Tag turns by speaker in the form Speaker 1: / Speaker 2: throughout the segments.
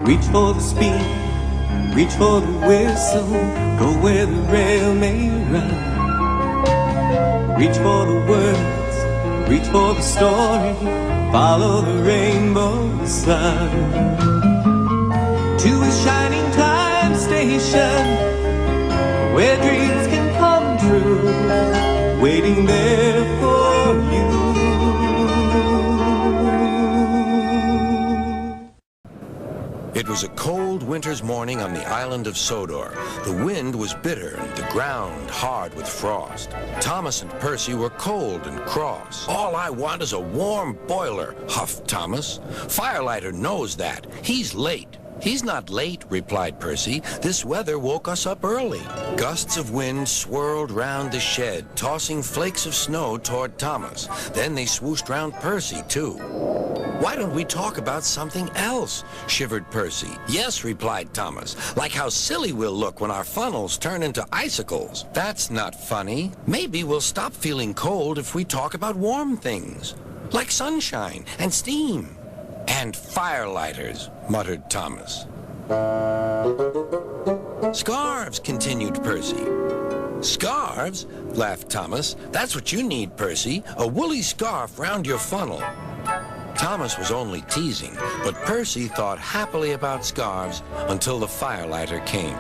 Speaker 1: Reach for the speed, reach for the whistle, go where the rail may run. Reach for the words, reach for the story, follow the rainbow sun. To a shining time station, where dreams can come true, waiting there for you.
Speaker 2: It was a cold winter's morning on the island of Sodor. The wind was bitter and the ground hard with frost. Thomas and Percy were cold and cross. "All I want is a warm boiler," huffed Thomas. "Firelighter knows that. He's late." "He's not late," replied Percy. "This weather woke us up early." Gusts of wind swirled round the shed, tossing flakes of snow toward Thomas. Then they swooshed round Percy, too. "Why don't we talk about something else?" shivered Percy. "Yes," replied Thomas, "like how silly we'll look when our funnels turn into icicles." "That's not funny. Maybe we'll stop feeling cold if we talk about warm things, like sunshine and steam." "And firelighters," muttered Thomas. "Scarves," continued Percy. "Scarves?" laughed Thomas. "That's what you need, Percy, a woolly scarf round your funnel." Thomas was only teasing, but Percy thought happily about scarves until the firelighter came.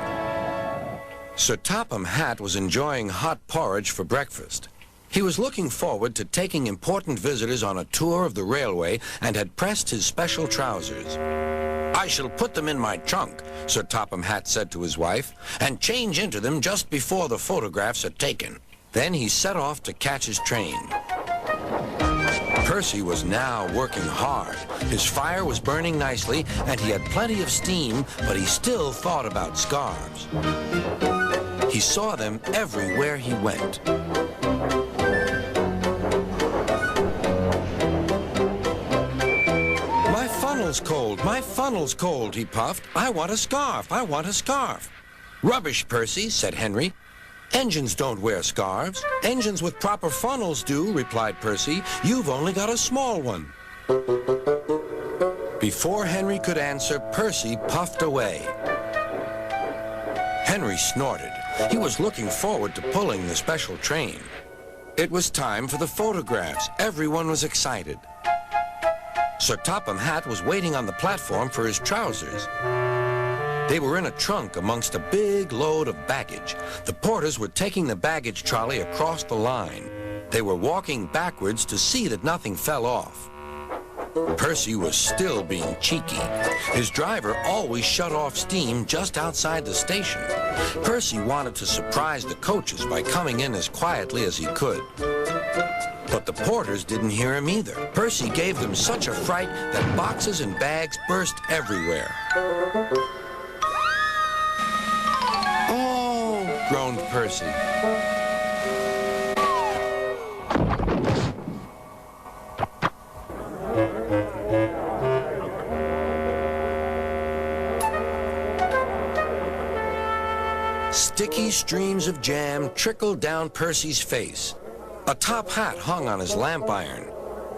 Speaker 2: Sir Topham Hatt was enjoying hot porridge for breakfast. He was looking forward to taking important visitors on a tour of the railway and had pressed his special trousers. "I shall put them in my trunk," Sir Topham Hatt said to his wife, "and change into them just before the photographs are taken." Then he set off to catch his train. Percy was now working hard. His fire was burning nicely, and he had plenty of steam, but he still thought about scarves. He saw them everywhere he went. "My funnel's cold, my funnel's cold," he puffed. "I want a scarf, I want a scarf." "Rubbish, Percy," said Henry. "Engines don't wear scarves." "Engines with proper funnels do," replied Percy. "You've only got a small one." Before Henry could answer, Percy puffed away. Henry snorted. He was looking forward to pulling the special train. It was time for the photographs. Everyone was excited. Sir Topham Hatt was waiting on the platform for his trousers. They were in a trunk amongst a big load of baggage. The porters were taking the baggage trolley across the line. They were walking backwards to see that nothing fell off. Percy was still being cheeky. His driver always shut off steam just outside the station. Percy wanted to surprise the coaches by coming in as quietly as he could. But the porters didn't hear him either. Percy gave them such a fright that boxes and bags burst everywhere. "Oh," groaned Percy. Sticky streams of jam trickled down Percy's face. A top hat hung on his lamp iron.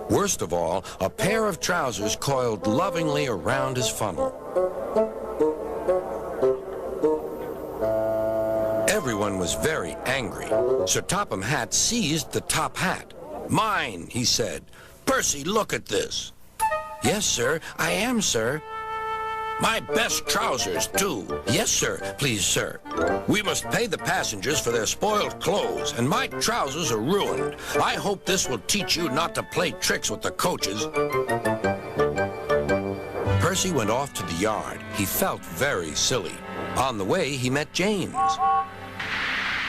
Speaker 2: Worst of all, a pair of trousers coiled lovingly around his funnel. Everyone was very angry. Sir Topham Hatt seized the top hat. "Mine," he said. "Percy, look at this." "Yes, sir. I am, sir." "My best trousers, too." "Yes, sir. Please, sir." "We must pay the passengers for their spoiled clothes, and my trousers are ruined. I hope this will teach you not to play tricks with the coaches." Percy went off to the yard. He felt very silly. On the way, he met James.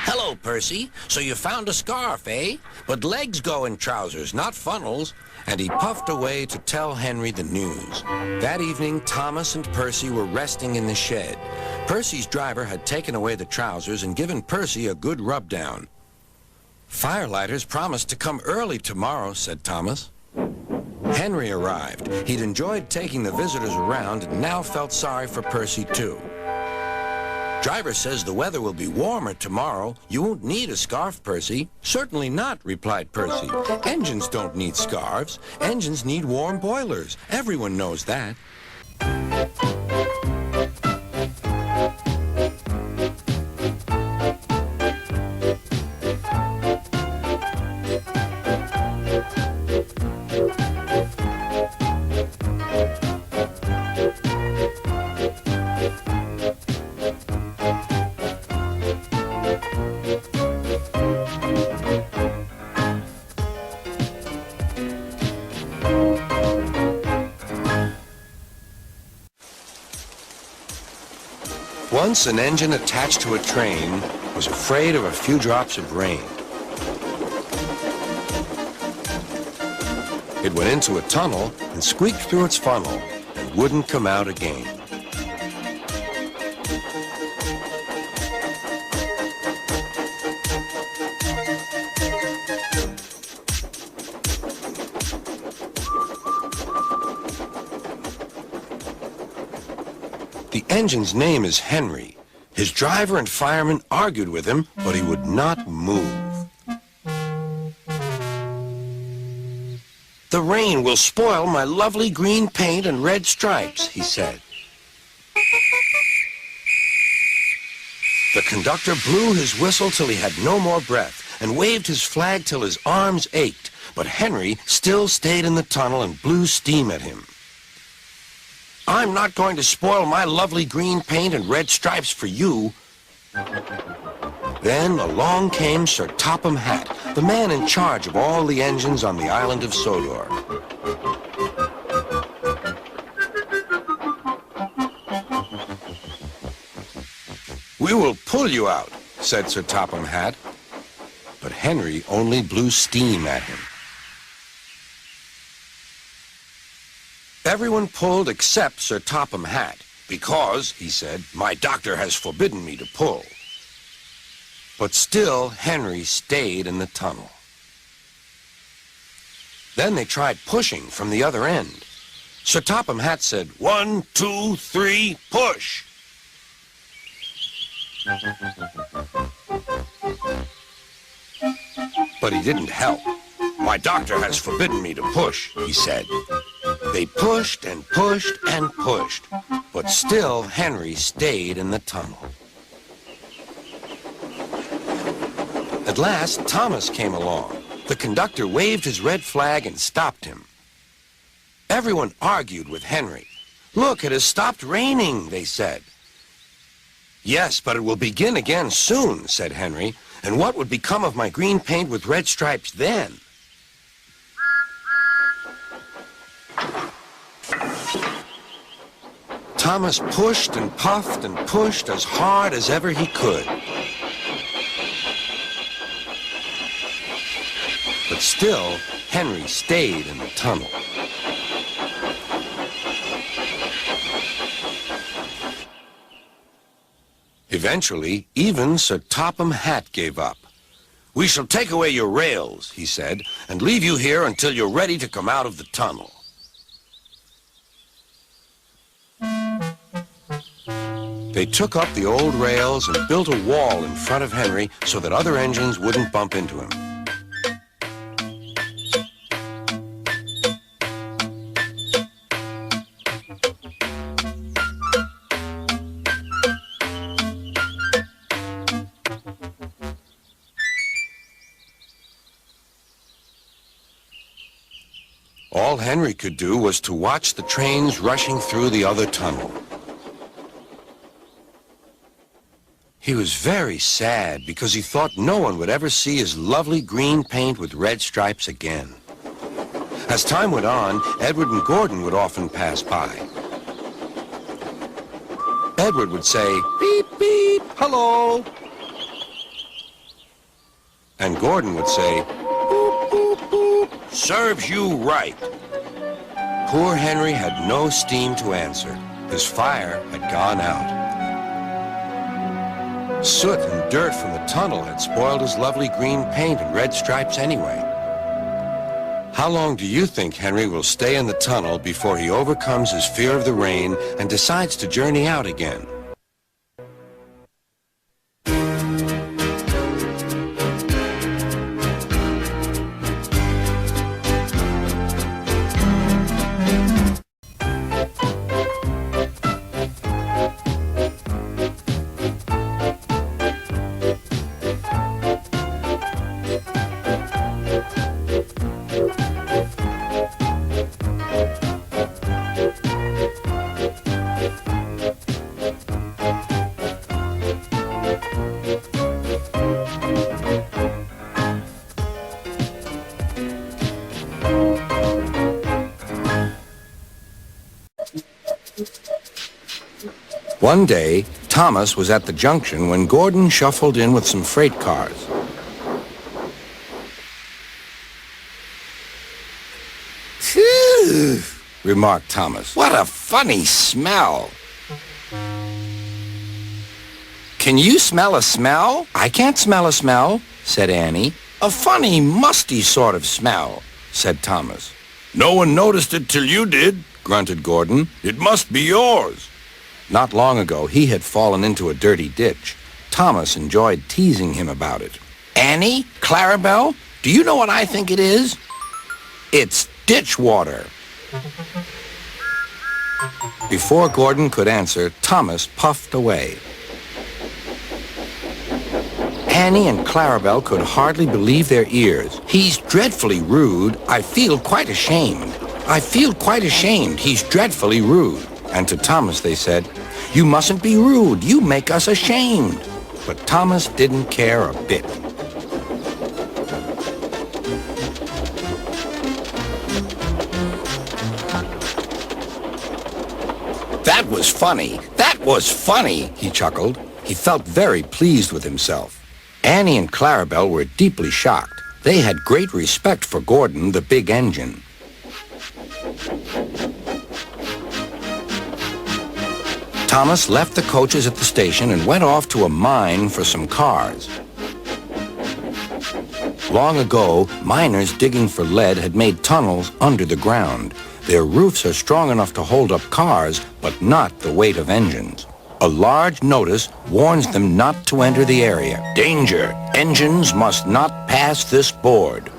Speaker 2: "Hello, Percy. So you found a scarf, eh? But legs go in trousers, not funnels." And he puffed away to tell Henry the news. That evening, Thomas and Percy were resting in the shed. Percy's driver had taken away the trousers and given Percy a good rub-down. "Firelighters promised to come early tomorrow," said Thomas. Henry arrived. He'd enjoyed taking the visitors around and now felt sorry for Percy, too. "Driver says the weather will be warmer tomorrow. You won't need a scarf, Percy." "Certainly not," replied Percy. "Engines don't need scarves. Engines need warm boilers. Everyone knows that." Once an engine attached to a train was afraid of a few drops of rain. It went into a tunnel and squeaked through its funnel and wouldn't come out again. The engine's name is Henry. His driver and fireman argued with him, but he would not move. "The rain will spoil my lovely green paint and red stripes," he said. The conductor blew his whistle till he had no more breath and waved his flag till his arms ached, but Henry still stayed in the tunnel and blew steam at him. "I'm not going to spoil my lovely green paint and red stripes for you." Then along came Sir Topham Hatt, the man in charge of all the engines on the island of Sodor. "We will pull you out," said Sir Topham Hatt, but Henry only blew steam at him. Everyone pulled except Sir Topham Hatt, because, he said, "my doctor has forbidden me to pull." But still Henry stayed in the tunnel. Then they tried pushing from the other end. Sir Topham Hatt said, "1, 2, 3, push!" But he didn't help. "My doctor has forbidden me to push," he said. They pushed and pushed and pushed, but still Henry stayed in the tunnel. At last, Thomas came along. The conductor waved his red flag and stopped him. Everyone argued with Henry. "Look, it has stopped raining," they said. "Yes, but it will begin again soon," said Henry. "And what would become of my green paint with red stripes then?" Thomas pushed and puffed and pushed as hard as ever he could. But still, Henry stayed in the tunnel. Eventually, even Sir Topham Hatt gave up. "We shall take away your rails," he said, "and leave you here until you're ready to come out of the tunnel." They took up the old rails and built a wall in front of Henry so that other engines wouldn't bump into him. All Henry could do was to watch the trains rushing through the other tunnel. He was very sad because he thought no one would ever see his lovely green paint with red stripes again. As time went on, Edward and Gordon would often pass by. Edward would say, "Beep, beep, hello." And Gordon would say, "Boop, boop, boop, serves you right." Poor Henry had no steam to answer. His fire had gone out. Soot and dirt from the tunnel had spoiled his lovely green paint and red stripes anyway. How long do you think Henry will stay in the tunnel before he overcomes his fear of the rain and decides to journey out again? One day, Thomas was at the junction when Gordon shuffled in with some freight cars.
Speaker 3: Phew,
Speaker 2: Remarked Thomas.
Speaker 3: what a funny smell.
Speaker 2: Can you smell a smell? I can't smell a smell, said Annie.
Speaker 3: A funny, musty sort of smell,
Speaker 2: Said Thomas.
Speaker 3: No one noticed it till you did,
Speaker 2: Grunted Gordon.
Speaker 3: It must be yours.
Speaker 2: Not long ago, he had fallen into a dirty ditch. Thomas enjoyed teasing him about it.
Speaker 3: Annie, Clarabelle, do you know what I think it is? It's ditch water.
Speaker 2: Before Gordon could answer, Thomas puffed away. Annie and Clarabelle could hardly believe their ears.
Speaker 3: He's dreadfully rude. I feel quite ashamed. I feel quite ashamed. He's dreadfully rude.
Speaker 2: And to Thomas they said, "You mustn't be rude. You make us ashamed." But Thomas didn't care a bit.
Speaker 3: That was funny. That was funny,
Speaker 2: He chuckled. He felt very pleased with himself. Annie and Clarabelle were deeply shocked. They had great respect for Gordon, the big engine. Thomas left the coaches at the station and went off to a mine for some cars. Long ago, miners digging for lead had made tunnels under the ground. Their roofs are strong enough to hold up cars, but not the weight of engines. A large notice warns them not to enter the area. Danger! Engines must not pass this board.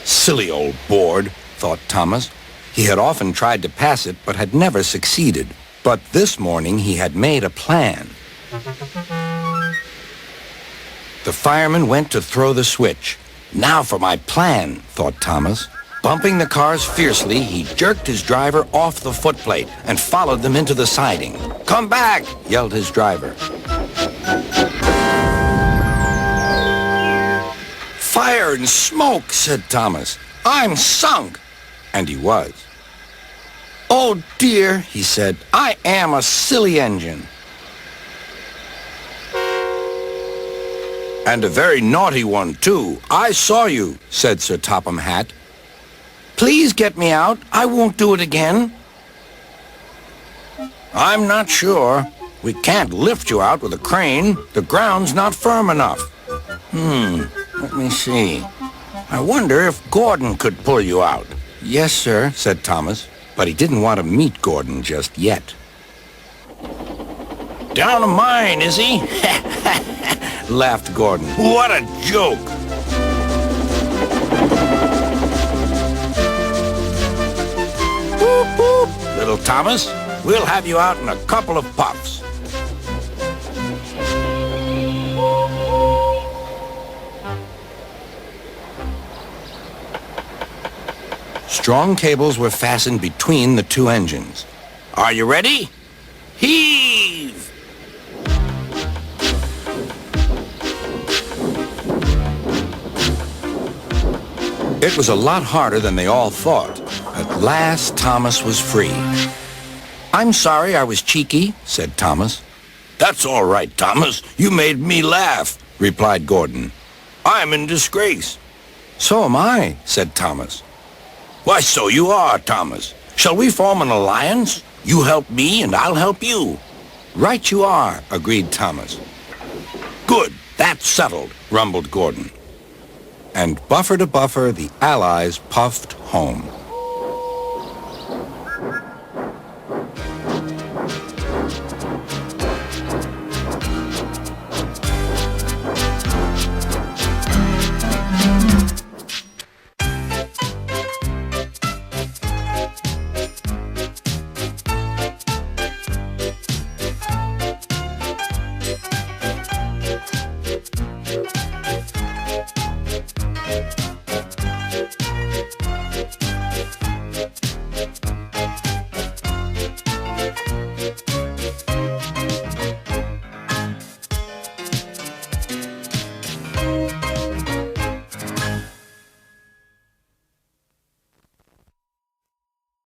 Speaker 2: Silly old board, thought Thomas. He had often tried to pass it, but had never succeeded. But this morning he had made a plan. The fireman went to throw the switch. Now for my plan, thought Thomas. Bumping the cars fiercely, he jerked his driver off the footplate and followed them into the siding. "Come back!" yelled his driver. "Fire and smoke," said Thomas. "I'm sunk." And he was. "Oh dear," he said, "I am a silly engine." "And a very naughty one, too. I saw you," said Sir Topham Hatt. "Please get me out. I won't do it again." "I'm not sure. We can't lift you out with a crane. The ground's not firm enough." Let me see. I wonder if Gordon could pull you out." "Yes, sir," said Thomas, but he didn't want to meet Gordon just yet.
Speaker 3: Down a mine, is he?
Speaker 2: Laughed Gordon.
Speaker 3: What a joke. Whoop, whoop. Little Thomas, we'll have you out in a couple of puffs.
Speaker 2: Strong cables were fastened between the two engines.
Speaker 3: Are you ready? Heave!
Speaker 2: It was a lot harder than they all thought. At last, Thomas was free. "I'm sorry I was cheeky," said Thomas.
Speaker 3: "That's all right, Thomas. You made me laugh," replied Gordon. "I'm in disgrace."
Speaker 2: "So am I," said Thomas.
Speaker 3: "Why, so you are, Thomas. Shall we form an alliance? You help me and I'll help you."
Speaker 2: "Right you are," agreed Thomas.
Speaker 3: "Good. That's settled," rumbled Gordon.
Speaker 2: And buffer to buffer, the Allies puffed home.